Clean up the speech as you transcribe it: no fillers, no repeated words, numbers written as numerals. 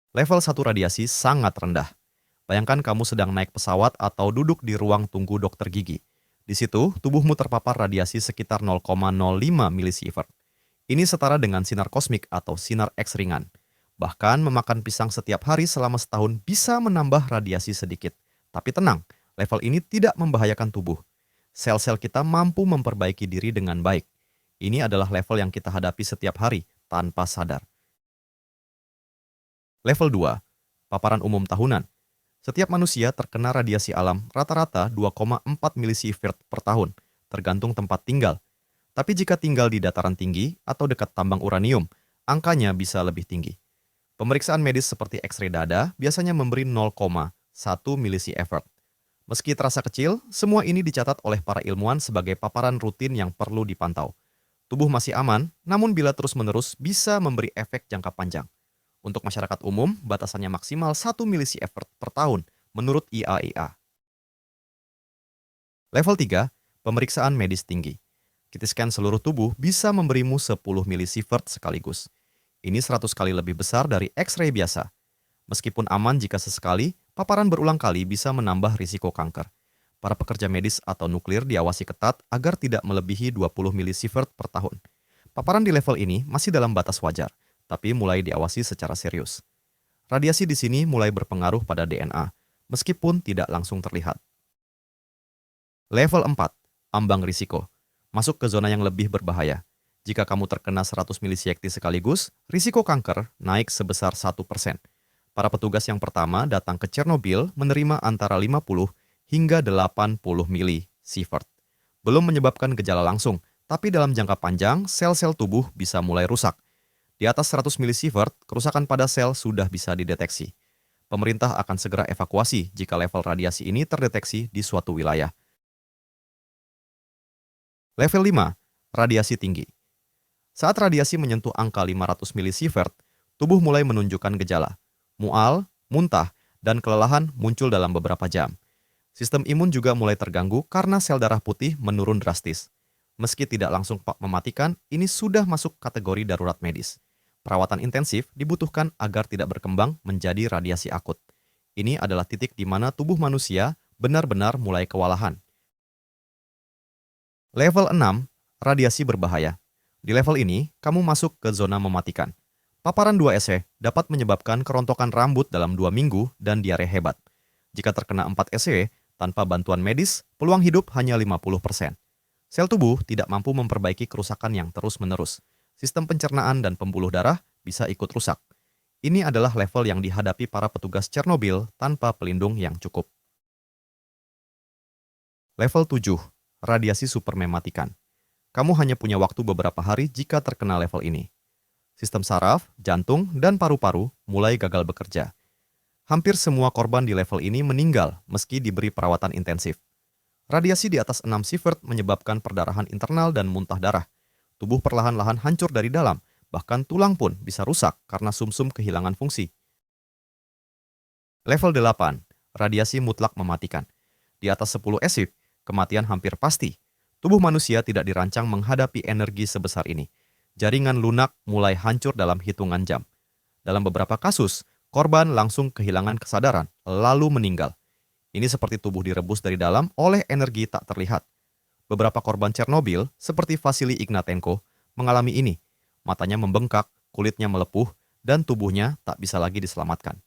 Level 1 radiasi sangat rendah. Bayangkan kamu sedang naik pesawat atau duduk di ruang tunggu dokter gigi. Di situ, tubuhmu terpapar radiasi sekitar 0,05 milisievert. Ini setara dengan sinar kosmik atau sinar X ringan. Bahkan memakan pisang setiap hari selama setahun bisa menambah radiasi sedikit. Tapi tenang, level ini tidak membahayakan tubuh. Sel-sel kita mampu memperbaiki diri dengan baik. Ini adalah level yang kita hadapi setiap hari tanpa sadar. Level 2, paparan umum tahunan. Setiap manusia terkena radiasi alam rata-rata 2,4 milisievert per tahun, tergantung tempat tinggal. Tapi jika tinggal di dataran tinggi atau dekat tambang uranium, angkanya bisa lebih tinggi. Pemeriksaan medis seperti X-ray dada biasanya memberi 0,1 milisievert. Meski terasa kecil, semua ini dicatat oleh para ilmuwan sebagai paparan rutin yang perlu dipantau. Tubuh masih aman, namun bila terus-menerus bisa memberi efek jangka panjang. Untuk masyarakat umum, batasannya maksimal 1 milisievert per tahun menurut IAEA. Level 3, pemeriksaan medis tinggi. CT scan seluruh tubuh bisa memberimu 10 milisievert sekaligus. Ini 100 kali lebih besar dari X-ray biasa. Meskipun aman jika sesekali, paparan berulang kali bisa menambah risiko kanker. Para pekerja medis atau nuklir diawasi ketat agar tidak melebihi 20 milisievert per tahun. Paparan di level ini masih dalam batas wajar, tapi mulai diawasi secara serius. Radiasi di sini mulai berpengaruh pada DNA, meskipun tidak langsung terlihat. Level 4, ambang risiko. Masuk ke zona yang lebih berbahaya. Jika kamu terkena 100 milisiekti sekaligus, risiko kanker naik sebesar 1%. Para petugas yang pertama datang ke Chernobyl menerima antara 50 hingga 80 milisievert. Belum menyebabkan gejala langsung, tapi dalam jangka panjang, sel-sel tubuh bisa mulai rusak. Di atas 100 milisievert, kerusakan pada sel sudah bisa dideteksi. Pemerintah akan segera evakuasi jika level radiasi ini terdeteksi di suatu wilayah. Level 5, radiasi tinggi. Saat radiasi menyentuh angka 500 milisievert, tubuh mulai menunjukkan gejala. Mual, muntah, dan kelelahan muncul dalam beberapa jam. Sistem imun juga mulai terganggu karena sel darah putih menurun drastis. Meski tidak langsung mematikan, ini sudah masuk kategori darurat medis. Perawatan intensif dibutuhkan agar tidak berkembang menjadi radiasi akut. Ini adalah titik di mana tubuh manusia benar-benar mulai kewalahan. Level 6, radiasi berbahaya. Di level ini, kamu masuk ke zona mematikan. Paparan 2 SE dapat menyebabkan kerontokan rambut dalam 2 minggu dan diare hebat. Jika terkena 4 SE, tanpa bantuan medis, peluang hidup hanya 50%. Sel tubuh tidak mampu memperbaiki kerusakan yang terus-menerus. Sistem pencernaan dan pembuluh darah bisa ikut rusak. Ini adalah level yang dihadapi para petugas Chernobyl tanpa pelindung yang cukup. Level 7, radiasi super mematikan. Kamu hanya punya waktu beberapa hari jika terkena level ini. Sistem saraf, jantung, dan paru-paru mulai gagal bekerja. Hampir semua korban di level ini meninggal meski diberi perawatan intensif. Radiasi di atas 6 sievert menyebabkan perdarahan internal dan muntah darah. Tubuh perlahan-lahan hancur dari dalam, bahkan tulang pun bisa rusak karena sumsum kehilangan fungsi. Level 8, radiasi mutlak mematikan. Di atas 10 SIV, kematian hampir pasti. Tubuh manusia tidak dirancang menghadapi energi sebesar ini. Jaringan lunak mulai hancur dalam hitungan jam. Dalam beberapa kasus, korban langsung kehilangan kesadaran, lalu meninggal. Ini seperti tubuh direbus dari dalam oleh energi tak terlihat. Beberapa korban Chernobyl, seperti Vasily Ignatenko, mengalami ini. Matanya membengkak, kulitnya melepuh, dan tubuhnya tak bisa lagi diselamatkan.